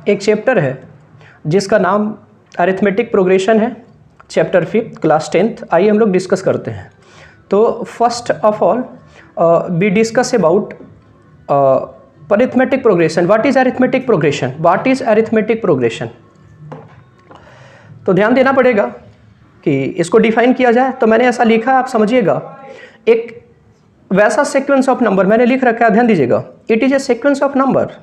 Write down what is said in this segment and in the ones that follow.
एक चैप्टर है जिसका नाम अरिथमेटिक प्रोग्रेशन है, चैप्टर 5 क्लास 10th। आइए हम लोग डिस्कस करते हैं। तो first of all we discuss about arithmetic progression. What is arithmetic progression? What is arithmetic progression? तो ध्यान देना पड़ेगा कि इसको डिफाइन किया जाए। तो मैंने ऐसा लिखा, आप समझिएगा, एक वैसा सीक्वेंस ऑफ नंबर मैंने लिख रखा है, ध्यान दीजिएगा। It is a sequence of number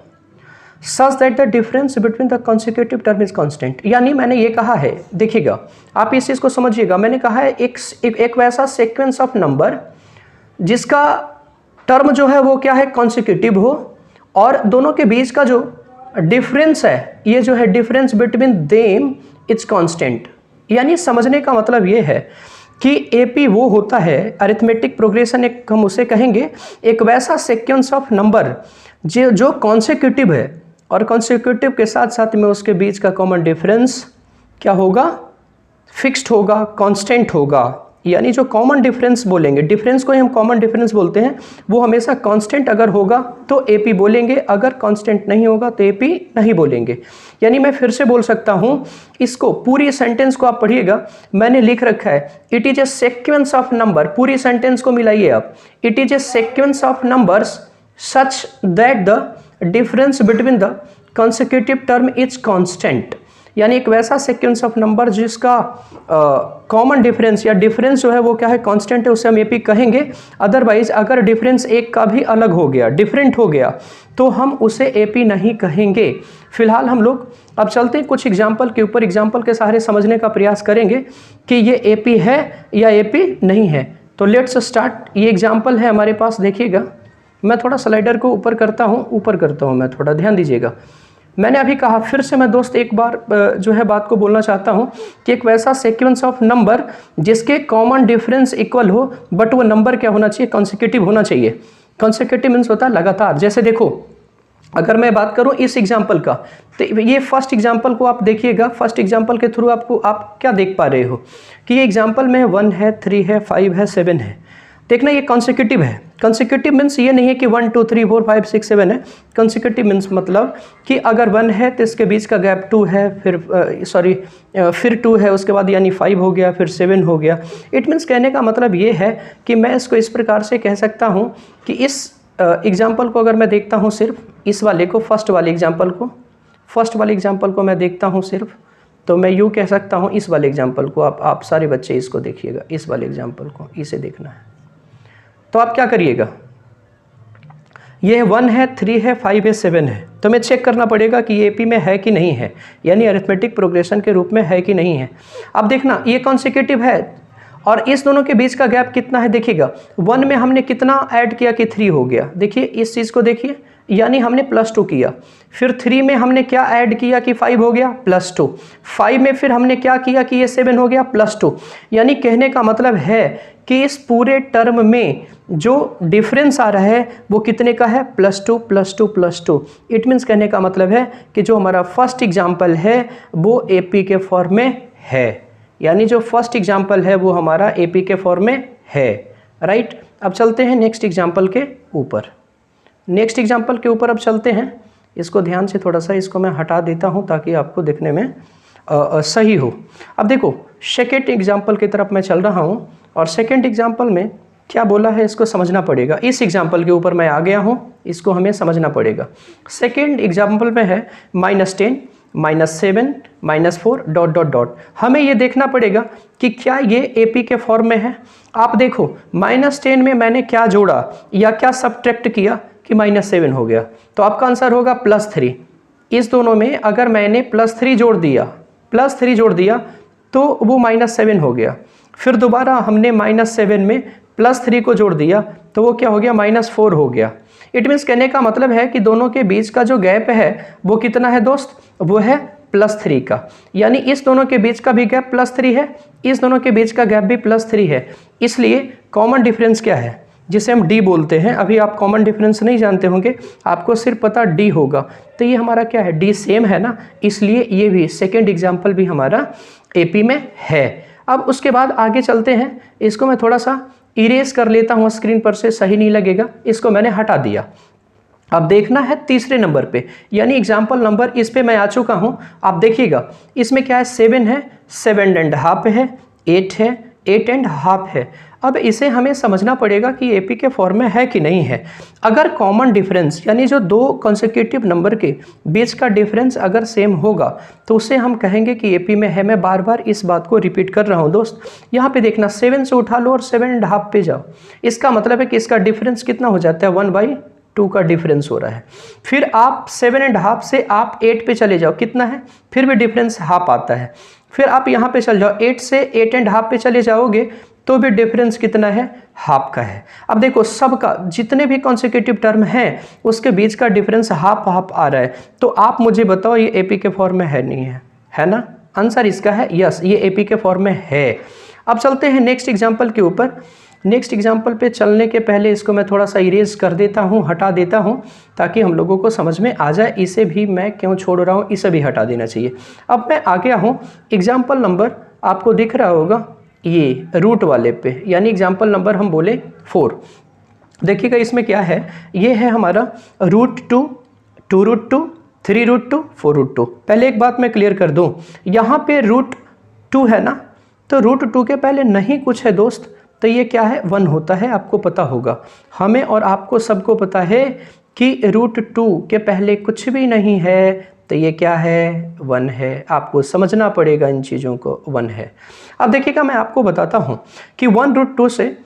such that the difference between the consecutive term is constant. यानी मैंने ये कहा है, देखिएगा आप इस चीज़ को समझिएगा, मैंने कहा है एक वैसा सीक्वेंस ऑफ नंबर जिसका टर्म जो है वो क्या है, कॉन्सिक्यूटिव हो, और दोनों के बीच का जो डिफरेंस है, ये जो है difference between them it's constant. यानी समझने का मतलब ये है कि एपी वो होता है, अरिथमेटिक प्रोग्रेशन एक हम उसे कहेंगे, एक वैसा सीक्वेंस ऑफ नंबर जो कॉन्सिक्यूटिव है और कॉन्सिक्यूटिव के साथ साथ में उसके बीच का कॉमन डिफरेंस क्या होगा, फिक्स्ड होगा, कांस्टेंट होगा। यानी जो कॉमन डिफरेंस बोलेंगे, डिफरेंस को ही हम कॉमन डिफरेंस बोलते हैं, वो हमेशा कांस्टेंट अगर होगा तो एपी बोलेंगे, अगर कांस्टेंट नहीं होगा तो एपी नहीं बोलेंगे। यानी मैं फिर से बोल सकता हूँ इसको, पूरी सेंटेंस को आप पढ़िएगा, मैंने लिख रखा है it is a sequence of number. पूरी सेंटेंस को मिलाइए आप, it is a sequence of numbers such that the difference between the consecutive term is constant। यानी एक वैसा सीक्वेंस ऑफ नंबर जिसका कॉमन डिफरेंस या डिफरेंस जो है वो क्या है, कांस्टेंट है, उसे हम एपी कहेंगे। अदरवाइज अगर डिफरेंस एक का भी अलग हो गया, डिफरेंट हो गया, तो हम उसे एपी नहीं कहेंगे। फिलहाल हम लोग अब चलते हैं कुछ एग्जाम्पल के ऊपर, एग्जाम्पल के सहारे समझने का प्रयास करेंगे कि ये एपी है या एपी नहीं है। तो लेट्स स्टार्ट। ये एग्जाम्पल है हमारे पास, देखिएगा मैं थोड़ा स्लाइडर को ऊपर करता हूँ मैं थोड़ा, ध्यान दीजिएगा। मैंने अभी कहा, फिर से मैं दोस्त एक बार जो है बात को बोलना चाहता हूँ कि एक वैसा सीक्वेंस ऑफ नंबर जिसके कॉमन डिफरेंस इक्वल हो, बट वो नंबर क्या होना चाहिए, कॉन्सिक्यूटिव होना चाहिए। कॉन्सिक्यूटिव मीन्स होता है लगातार। जैसे देखो, अगर मैं बात करूं इस एग्जाम्पल का, तो ये फर्स्ट एग्जाम्पल को आप देखिएगा। फर्स्ट एग्जाम्पल के थ्रू आप क्या देख पा रहे हो कि ये एग्जाम्पल में 1 है, 3 है, 5 है, 7 है। देखना ये कॉन्सिक्यूटिव है। कॉन्सिक्यूटिव मीन्स ये नहीं है कि 1 2 3 4 5 6 7 है। कॉन्सिक्यूटिव मीन्स मतलब कि अगर 1 है तो इसके बीच का गैप 2 है, फिर 2 है, उसके बाद यानी 5 हो गया, फिर 7 हो गया। इट मीन्स कहने का मतलब ये है कि मैं इसको इस प्रकार से कह सकता हूँ कि इस एग्जाम्पल को अगर मैं देखता हूँ, सिर्फ इस वाले को, फर्स्ट वाले एग्जाम्पल को मैं देखता हूँ सिर्फ, तो मैं यूँ कह सकता हूँ इस वाले एग्जाम्पल को, आप सारे बच्चे इसको देखिएगा, इस वाले एग्जाम्पल को, इसे देखना है। तो आप क्या करिएगा, ये 1 है, 3 है, 5 है, 7 है, तो मैं चेक करना पड़ेगा कि ये एपी में है कि नहीं है, यानी अरिथमेटिक प्रोग्रेशन के रूप में है कि नहीं है। अब देखना ये कॉन्सिक्यूटिव है और इस दोनों के बीच का गैप कितना है, देखिएगा 1 में हमने कितना ऐड किया कि 3 हो गया। देखिए इस चीज़ को देखिए, यानी हमने +2 किया, फिर 3 में हमने क्या ऐड किया कि 5 हो गया, +2, 5 में फिर हमने क्या किया कि ये 7 हो गया, +2। यानी कहने का मतलब है कि इस पूरे टर्म में जो डिफरेंस आ रहा है वो कितने का है, +2 +2 +2। इट मीन्स कहने का मतलब है कि जो हमारा फर्स्ट एग्जाम्पल है वो एपी के फॉर्म में है। यानी जो फर्स्ट एग्जाम्पल है वो हमारा एपी के फॉर्म में है, राइट। अब चलते हैं नेक्स्ट एग्जाम्पल के ऊपर। नेक्स्ट एग्जाम्पल के ऊपर अब चलते हैं। इसको ध्यान से थोड़ा सा इसको मैं हटा देता हूं ताकि आपको देखने में सही हो। अब देखो सेकेंड एग्जाम्पल की तरफ मैं चल रहा हूं और सेकेंड एग्जाम्पल में क्या बोला है इसको समझना पड़ेगा। इस एग्जाम्पल के ऊपर मैं आ गया हूं, इसको हमें समझना पड़ेगा। सेकेंड एग्जाम्पल में है -10 -7 -4 ... हमें ये देखना पड़ेगा कि क्या ये एपी के फॉर्म में है। आप देखो -10 में मैंने क्या जोड़ा या क्या सब्ट्रैक्ट किया कि -7 हो गया, तो आपका आंसर होगा +3। इस दोनों में अगर मैंने +3 जोड़ दिया तो वो -7 हो गया। फिर दोबारा हमने -7 में +3 को जोड़ दिया तो वो क्या हो गया, -4 हो गया। इट मीन्स कहने का मतलब है कि दोनों के बीच का जो गैप है वो कितना है दोस्त, वो है +3 का। यानी इस दोनों के बीच का भी गैप +3 है, इस दोनों के बीच का गैप भी +3 है। इसलिए कॉमन डिफरेंस क्या है, जिसे हम डी बोलते हैं। अभी आप कॉमन डिफरेंस नहीं जानते होंगे, आपको सिर्फ पता डी होगा। तो ये हमारा क्या है, डी सेम है ना, इसलिए ये भी सेकेंड एग्जाम्पल भी हमारा एपी में है। अब उसके बाद आगे चलते हैं। इसको मैं थोड़ा सा इरेज कर लेता हूँ स्क्रीन पर से, सही नहीं लगेगा, इसको मैंने हटा दिया। अब देखना है तीसरे नंबर पे, यानी एग्जाम्पल नंबर इस पे मैं आ चुका हूँ। आप देखिएगा इसमें क्या है, 7 है, 7.5 है, 8 है, 8.5 है। अब इसे हमें समझना पड़ेगा कि एपी के फॉर्म में है कि नहीं है। अगर कॉमन डिफरेंस यानी जो दो कॉन्सेक्यूटिव नंबर के बीच का डिफरेंस अगर सेम होगा तो उसे हम कहेंगे कि एपी में है। मैं बार बार इस बात को रिपीट कर रहा हूँ दोस्त। यहाँ पे देखना 7 से उठा लो और 7.5 पे जाओ, इसका मतलब है कि इसका डिफरेंस कितना हो जाता है, 1/2 का डिफरेंस हो रहा है। फिर आप 7.5 से आप 8 पे चले जाओ, कितना है, फिर भी डिफरेंस हाफ आता है। फिर आप यहाँ पे चल जाओ, 8 से 8.5 पे चले जाओगे तो भी डिफरेंस कितना है, हाफ का है। अब देखो सबका जितने भी कॉन्सेक्यूटिव टर्म हैं उसके बीच का डिफरेंस हाफ हाफ आ रहा है। तो आप मुझे बताओ ये एपी के फॉर्म में है नहीं है ना? आंसर इसका है यस, ये एपी के फॉर्म में है। अब चलते हैं नेक्स्ट एग्जाम्पल के ऊपर। नेक्स्ट एग्जाम्पल पे चलने के पहले इसको मैं थोड़ा सा इरेज कर देता हूँ, हटा देता हूँ, ताकि हम लोगों को समझ में आ जाए इसे भी मैं क्यों छोड़ रहा हूँ, इसे भी हटा देना चाहिए। अब मैं आ गया हूँ एग्जाम्पल नंबर, आपको दिख रहा होगा ये रूट वाले पे, यानी एग्जाम्पल नंबर हम बोले 4। देखिएगा इसमें क्या है, ये है हमारा √2, 2√2, 3√2, 4√2। पहले एक बात मैं क्लियर कर दूँ, यहाँ पे √2 है ना, तो √2 के पहले नहीं कुछ है दोस्त, तो ये क्या है, 1 होता है। आपको पता होगा, हमें और आपको सबको पता है कि √2 के पहले कुछ भी नहीं है, तो ये क्या है, 1 है। आपको समझना पड़ेगा इन चीज़ों को, 1 है। अब देखिएगा मैं आपको बताता हूँ कि 1√2 से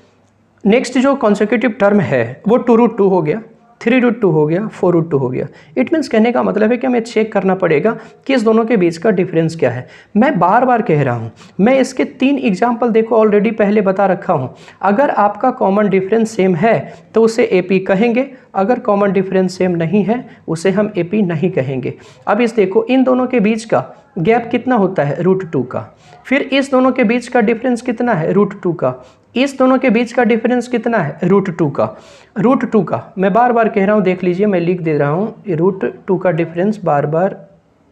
नेक्स्ट जो कॉन्सेक्यूटिव टर्म है वो 2√2 हो गया, 3√2 हो गया, 4√2 हो गया। इट मीन्स कहने का मतलब है कि हमें चेक करना पड़ेगा कि इस दोनों के बीच का डिफरेंस क्या है। मैं बार बार कह रहा हूँ, मैं इसके 3 एग्जाम्पल देखो ऑलरेडी पहले बता रखा हूँ। अगर आपका कॉमन डिफरेंस सेम है तो उसे एपी कहेंगे, अगर कॉमन डिफरेंस सेम नहीं है उसे हम एपी नहीं कहेंगे। अब इस देखो इन दोनों के बीच का गैप कितना होता है, √2 का। फिर इस दोनों के बीच का डिफरेंस कितना है, √2 का। इस दोनों के बीच का डिफरेंस कितना है, √2 का। √2 का मैं बार बार कह रहा हूँ, देख लीजिए मैं लिख दे रहा हूँ, ये √2 का डिफरेंस बार बार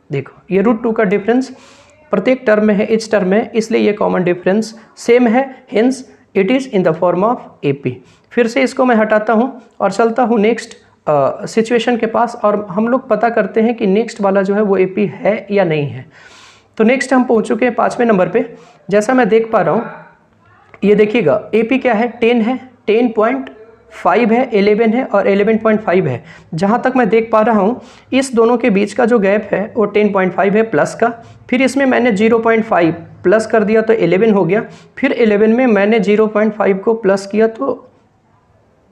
देखो, ये √2 का डिफरेंस प्रत्येक टर्म में है, इस टर्म में, इसलिए ये कॉमन डिफरेंस सेम है, hence it is in the form of AP. फिर से इसको मैं हटाता हूँ और चलता हूँ नेक्स्ट सिचुएशन के पास, और हम लोग पता करते हैं कि नेक्स्ट वाला जो है वो एपी है या नहीं है। तो नेक्स्ट हम पहुँच चुके हैं 5वें नंबर पे। जैसा मैं देख पा रहा हूँ, ये देखिएगा एपी क्या है, 10 है, 10.5 है, 11 है और 11.5 है। जहाँ तक मैं देख पा रहा हूँ इस दोनों के बीच का जो गैप है वो 10.5 है प्लस का। फिर इसमें मैंने 0.5 प्लस कर दिया तो 11 हो गया। फिर 11 में मैंने 0.5 को प्लस किया तो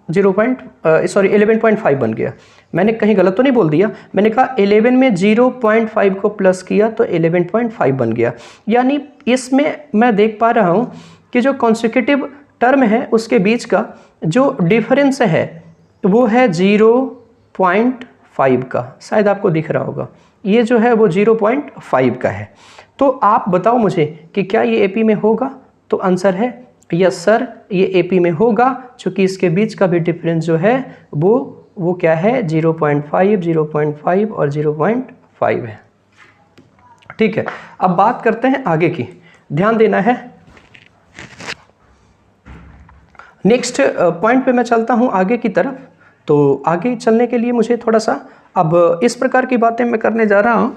11.5 बन गया। मैंने कहीं गलत तो नहीं बोल दिया, मैंने कहा 11 में 0.5 को प्लस किया तो 11.5 बन गया। यानी इसमें मैं देख पा रहा हूँ कि जो कॉन्सेक्यूटिव टर्म है उसके बीच का जो डिफरेंस है वो है 0.5 का। शायद आपको दिख रहा होगा, ये जो है वो 0.5 का है। तो आप बताओ मुझे कि क्या ये एपी में होगा? तो आंसर है यस सर, ये एपी में होगा, क्योंकि इसके बीच का भी डिफरेंस जो है वो क्या है, 0.5, 0.5 और 0.5 है। ठीक है, अब बात करते हैं आगे की, ध्यान देना है। नेक्स्ट पॉइंट पे मैं चलता हूँ आगे की तरफ। तो आगे चलने के लिए मुझे थोड़ा सा अब इस प्रकार की बातें मैं करने जा रहा हूँ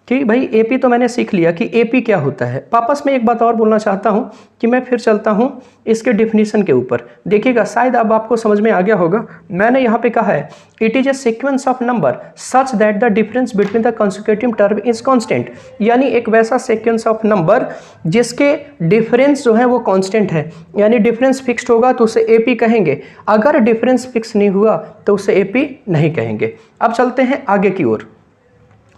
कि भाई एपी तो मैंने सीख लिया कि एपी क्या होता है। वापस में एक बात और बोलना चाहता हूँ कि मैं फिर चलता हूँ इसके डिफिनीशन के ऊपर। देखिएगा शायद अब आपको समझ में आ गया होगा। मैंने यहाँ पे कहा है it is a sequence of number such that the difference between the consecutive term is constant. यानी एक वैसा सीक्वेंस ऑफ नंबर जिसके डिफरेंस जो है वो कांस्टेंट है, यानी डिफरेंस फिक्स्ड होगा तो उसे एपी कहेंगे, अगर डिफरेंस फिक्स नहीं हुआ तो उसे एपी नहीं कहेंगे। अब चलते हैं आगे की ओर,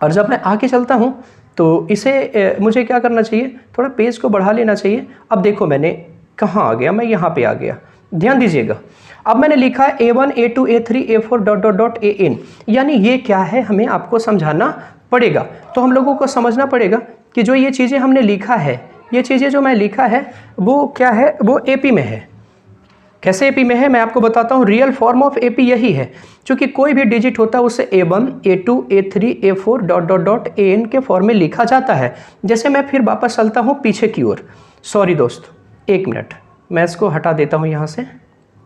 और जब मैं आगे चलता हूँ तो इसे मुझे क्या करना चाहिए, थोड़ा पेज को बढ़ा लेना चाहिए। अब देखो मैंने कहाँ आ गया, मैं यहाँ पे आ गया, ध्यान दीजिएगा। अब मैंने लिखा है A1, A2, A3, A4 ... AN, यानी ये क्या है हमें आपको समझाना पड़ेगा। तो हम लोगों को समझना पड़ेगा कि जो ये चीज़ें हमने लिखा है, ये चीज़ें जो मैं लिखा है वो क्या है, वो एपी में है। कैसे एपी में है मैं आपको बताता हूँ। रियल फॉर्म ऑफ एपी यही है, क्योंकि कोई भी डिजिट होता है उसे A1, A2, A3, A4 ... AN के फॉर्म में लिखा जाता है। जैसे मैं फिर वापस चलता हूँ पीछे की ओर, सॉरी दोस्त एक मिनट, मैं इसको हटा देता हूँ यहाँ से,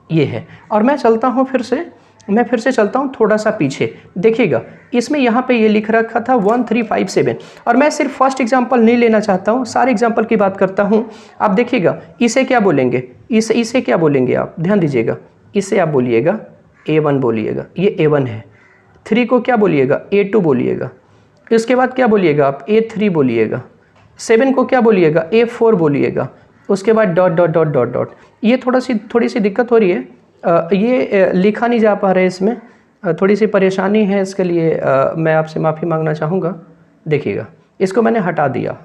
ये है, और मैं चलता हूँ फिर से मैं फिर से चलता हूँ थोड़ा सा पीछे, देखिएगा इसमें यहाँ पे ये लिख रखा था 1357, और मैं सिर्फ फर्स्ट एग्जांपल नहीं लेना चाहता हूँ, सारे एग्जांपल की बात करता हूँ। आप देखिएगा इसे क्या बोलेंगे, इसे क्या बोलेंगे आप ध्यान दीजिएगा, इसे आप बोलिएगा A1 बोलिएगा, ये A1 है। 3 को क्या बोलिएगा, A2 बोलिएगा। इसके बाद क्या बोलिएगा आप, A3 बोलिएगा। 7 को क्या बोलिएगा, A4 बोलिएगा। उसके बाद dot dot dot dot dot. ये थोड़ी सी दिक्कत हो रही है, ये लिखा नहीं जा पा रहा है, इसमें थोड़ी सी परेशानी है, इसके लिए मैं आपसे माफ़ी मांगना चाहूँगा। देखिएगा इसको मैंने हटा दिया,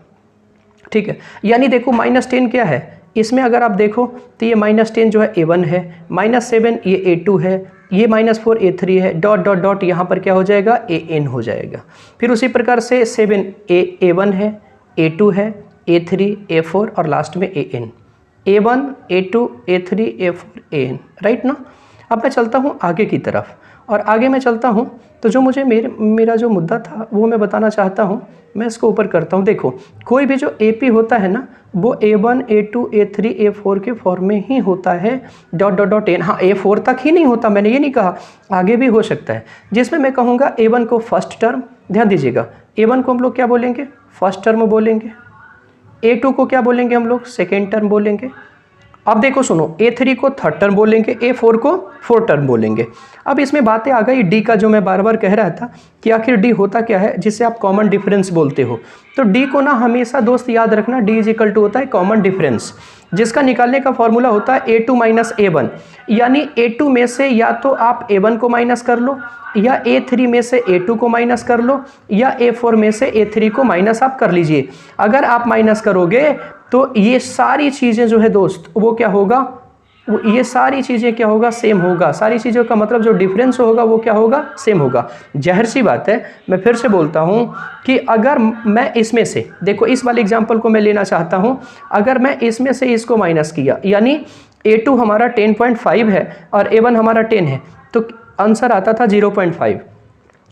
ठीक है। यानी देखो -10 क्या है इसमें, अगर आप देखो तो ये -10 जो है A1 है, -7 ये A2 है, ये -4 A3 है, डॉट डॉट डॉट यहाँ पर क्या हो जाएगा, AN हो जाएगा। फिर उसी प्रकार से 7 A1 है, A2 है, A3 A4 और लास्ट में AN, A1 A2 A3 A4 AN, right ना। अब मैं चलता हूँ आगे की तरफ, और आगे मैं चलता हूँ तो जो मुझे मेरा जो मुद्दा था वो मैं बताना चाहता हूँ। मैं इसको ऊपर करता हूँ। देखो कोई भी जो AP होता है ना वो A1 A2 A3 A4 के फॉर्म में ही होता है, डॉट डॉट डॉट एन। हाँ A4 तक ही नहीं होता, मैंने ये नहीं कहा, आगे भी हो सकता है, जिसमें मैं कहूँगा A1 को फर्स्ट टर्म, ध्यान दीजिएगा A1 को हम लोग क्या बोलेंगे, फर्स्ट टर्म बोलेंगे, A2 को क्या बोलेंगे हम लोग, सेकेंड टर्म बोलेंगे। अब देखो सुनो, A3 को थर्ड टर्म बोलेंगे, A4 को फोर्थ टर्म बोलेंगे। अब इसमें बातें आ गई D का, जो मैं बार बार कह रहा था कि आखिर D होता क्या है, जिसे आप कॉमन डिफरेंस बोलते हो। तो D को ना हमेशा दोस्त याद रखना, D इज इक्वल टू होता है कॉमन डिफरेंस, जिसका निकालने का फॉर्मूला होता है A2 माइनस A1। यानी A2 में से या तो आप A1 को माइनस कर लो, या A3 में से A2 को माइनस कर लो, या A4 में से A3 को माइनस आप कर लीजिए। अगर आप माइनस करोगे तो ये सारी चीज़ें जो है दोस्त वो क्या होगा, वो ये सारी चीज़ें क्या होगा, सेम होगा। सारी चीज़ों का मतलब जो डिफरेंस होगा वो क्या होगा, सेम होगा। जाहिर सी बात है, मैं फिर से बोलता हूँ कि अगर मैं इसमें से, देखो इस वाले एग्जांपल को मैं लेना चाहता हूँ, अगर मैं इसमें से इसको माइनस किया, यानी A2 हमारा 10.5 है और A1 हमारा 10 है, तो आंसर आता था 0.5।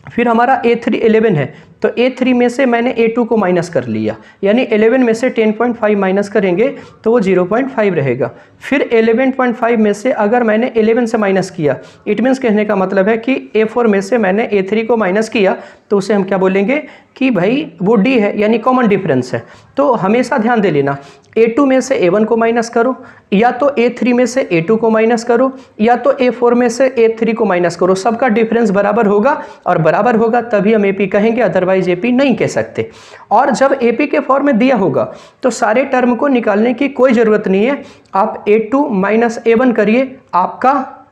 फिर हमारा A3 11 है, तो A3 में से मैंने A2 को माइनस कर लिया, यानी 11 में से 10.5 माइनस करेंगे तो वो 0.5 रहेगा। फिर 11.5 में से अगर मैंने 11 से माइनस किया, इट मीन्स कहने का मतलब है कि A4 में से मैंने A3 को माइनस किया, तो उसे हम क्या बोलेंगे कि भाई वो D है, यानी कॉमन डिफरेंस है। तो हमेशा ध्यान दे लेना, A2 में से A1 को माइनस करो, या तो A3 में से A2 को माइनस करो, या तो A4 में से A3 को माइनस करो, सबका डिफरेंस बराबर होगा, और बराबर होगा तभी हम AP कहेंगे, अदरवाइज AP नहीं कह सकते। और जब AP के फॉर्म में दिया होगा तो सारे टर्म को निकालने की कोई ज़रूरत नहीं है, आप A2 माइनस A1 करिए, आपका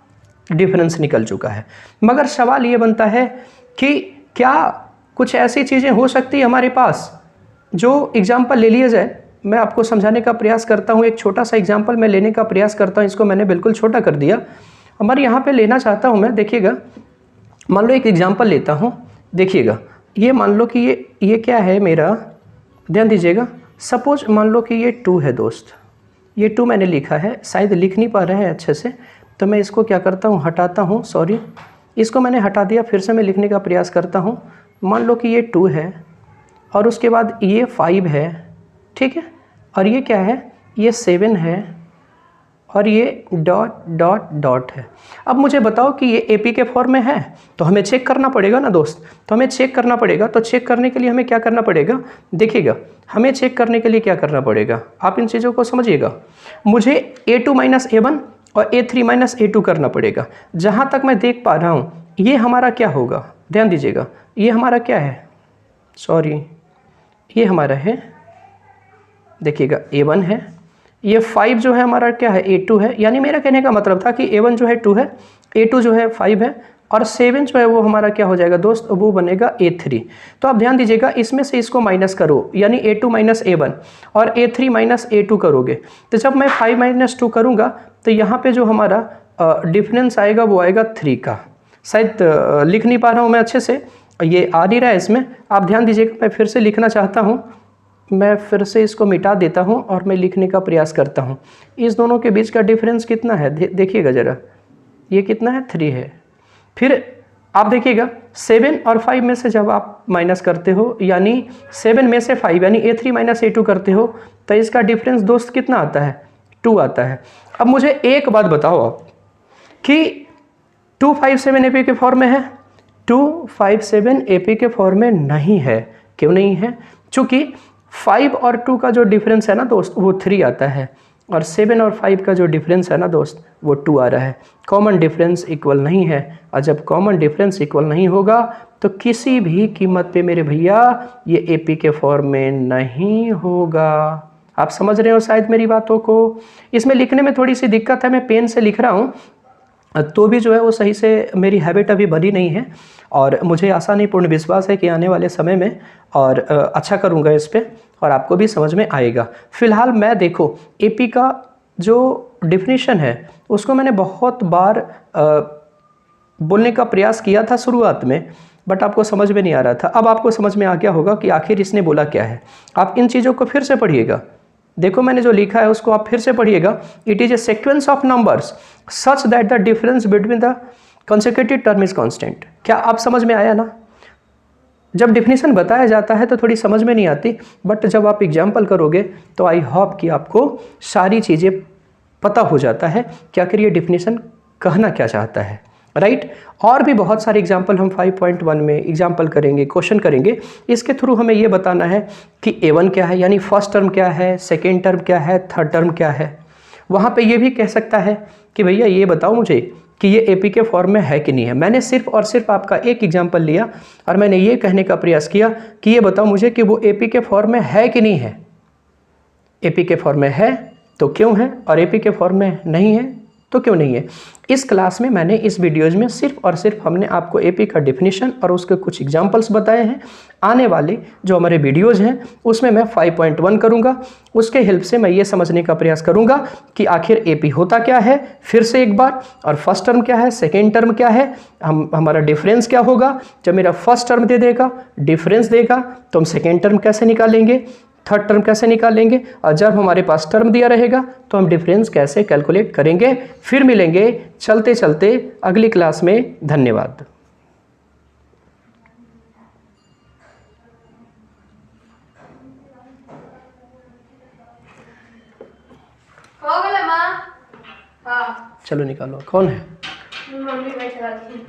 डिफरेंस निकल चुका है। मगर सवाल ये बनता है कि क्या कुछ ऐसी चीज़ें हो सकती है हमारे पास, जो एग्जाम्पल ले लिया जाए। मैं आपको समझाने का प्रयास करता हूँ, एक छोटा सा एग्जाम्पल मैं लेने का प्रयास करता हूँ, इसको मैंने बिल्कुल छोटा कर दिया। हमारे यहाँ पे लेना चाहता हूँ मैं, देखिएगा मान लो एक एग्जाम्पल लेता हूँ, देखिएगा ये मान लो कि ये क्या है मेरा, ध्यान दीजिएगा। सपोज मान लो कि ये 2 है दोस्त, ये 2 मैंने लिखा है, शायद लिख नहीं पा रहा है अच्छे से, तो मैं इसको क्या करता हूँ, हटाता हूँ, सॉरी इसको मैंने हटा दिया, फिर से मैं लिखने का प्रयास करता हूँ। मान लो कि ये 2 है और उसके बाद ये 5 है, ठीक है, और ये क्या है, ये 7 है, और ये डॉट डॉट डॉट है। अब मुझे बताओ कि ये AP के फॉर्म में है, तो हमें चेक करना पड़ेगा ना दोस्त, तो हमें चेक करना पड़ेगा। तो चेक करने के लिए हमें क्या करना पड़ेगा, देखिएगा हमें चेक करने के लिए क्या करना पड़ेगा, आप इन चीज़ों को समझिएगा। मुझे A2 माइनस A1 और A3 माइनस A2 करना पड़ेगा। जहाँ तक मैं देख पा रहा हूँ ये हमारा क्या होगा, ध्यान दीजिएगा, ये हमारा क्या है, सॉरी ये हमारा है, देखिएगा A1 है, ये 5 जो है हमारा क्या है, A2 है। यानी मेरा कहने का मतलब था कि A1 जो है 2 है, A2 जो है 5 है, और 7 जो है वो हमारा क्या हो जाएगा दोस्त, वो बनेगा A3। तो आप ध्यान दीजिएगा, इसमें से इसको माइनस करो, यानी A2 माइनस A1 और A3 माइनस A2 करोगे, तो जब मैं 5 माइनस 2 करूँगा तो यहाँ पे जो हमारा डिफरेंस आएगा वो आएगा 3 का। शायद लिख नहीं पा रहा हूँ मैं अच्छे से, ये आ नहीं रहा है इसमें, आप ध्यान दीजिएगा। मैं फिर से लिखना चाहता हूँ, मैं फिर से इसको मिटा देता हूँ और मैं लिखने का प्रयास करता हूँ। इस दोनों के बीच का डिफरेंस कितना है, देखिएगा ज़रा, ये कितना है, 3 है। फिर आप देखिएगा 7 और 5 में से जब आप माइनस करते हो, यानी 7 में से 5 यानी A3 माइनस A2 करते हो, तो इसका डिफरेंस दोस्त कितना आता है, 2 आता है। अब मुझे एक बात बताओ आप कि 257 एपी के फॉर्म में है? 257 एपी के फॉर्म में नहीं है। क्यों नहीं है? चूंकि 5 और 2 का जो डिफरेंस है ना दोस्त वो 3 आता है, और 7 और 5 का जो डिफरेंस है ना दोस्त वो 2 आ रहा है। कॉमन डिफरेंस इक्वल नहीं है, और जब कॉमन डिफरेंस इक्वल नहीं होगा तो किसी भी कीमत पे मेरे भैया ये एपी के फॉर्म में नहीं होगा। आप समझ रहे हो शायद मेरी बातों को? इसमें लिखने में थोड़ी सी दिक्कत है, मैं पेन से लिख रहा हूँ तो भी जो है वो सही से मेरी हैबिट अभी बनी नहीं है, और मुझे आशा नहीं पूर्ण विश्वास है कि आने वाले समय में और अच्छा करूँगा इस पर, और आपको भी समझ में आएगा। फिलहाल मैं देखो एपी का जो डिफिनीशन है उसको मैंने बहुत बार बोलने का प्रयास किया था शुरुआत में, बट आपको समझ में नहीं आ रहा था। अब आपको समझ में आ गया होगा कि आखिर इसने बोला क्या है। आप इन चीज़ों को फिर से पढ़िएगा, देखो मैंने जो लिखा है उसको आप फिर से पढ़िएगा। It is a sequence of numbers such that the difference between the consecutive term is constant. क्या आप समझ में आया ना? जब डिफिनीशन बताया जाता है तो थोड़ी समझ में नहीं आती, बट जब आप एग्जाम्पल करोगे तो आई होप कि आपको सारी चीज़ें पता हो जाता है कि आखिर ये डिफिनीशन कहना क्या चाहता है, राइट। और भी बहुत सारे एग्जाम्पल हम 5.1 में एग्जाम्पल करेंगे, क्वेश्चन करेंगे। इसके थ्रू हमें ये बताना है कि A1 क्या है, यानी फर्स्ट टर्म क्या है, सेकेंड टर्म क्या है, थर्ड टर्म क्या है। वहाँ पे ये भी कह सकता है कि भैया ये बताओ मुझे कि ये एपी के फॉर्म में है कि नहीं है। मैंने सिर्फ और सिर्फ आपका एक एग्जाम्पल लिया और मैंने ये कहने का प्रयास किया कि ये बताओ मुझे कि वो एपी के फॉर्म में है कि नहीं है। एपी के फॉर्म में है तो क्यों है, और एपी के फॉर्म में नहीं है तो क्यों नहीं है। इस क्लास में मैंने इस वीडियोज़ में सिर्फ और सिर्फ हमने आपको एपी का डिफिनीशन और उसके कुछ एग्जांपल्स बताए हैं। आने वाले जो हमारे वीडियोज़ हैं उसमें मैं 5.1 करूंगा, उसके हेल्प से मैं ये समझने का प्रयास करूंगा कि आखिर एपी होता क्या है फिर से एक बार, और फर्स्ट टर्म क्या है, सेकेंड टर्म क्या है, हमारा डिफरेंस क्या होगा। जब मेरा फर्स्ट टर्म दे देगा, डिफरेंस देगा, तो हम सेकेंड टर्म कैसे निकालेंगे, थर्ड टर्म कैसे निकालेंगे, और जब हमारे पास टर्म दिया रहेगा तो हम डिफरेंस कैसे कैलकुलेट करेंगे। फिर मिलेंगे चलते चलते अगली क्लास में। धन्यवाद। हो गया माँ? हाँ चलो निकालो, कौन है? मम्मी बैठा थी।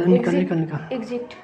निकल निकल निकल। एग्जिट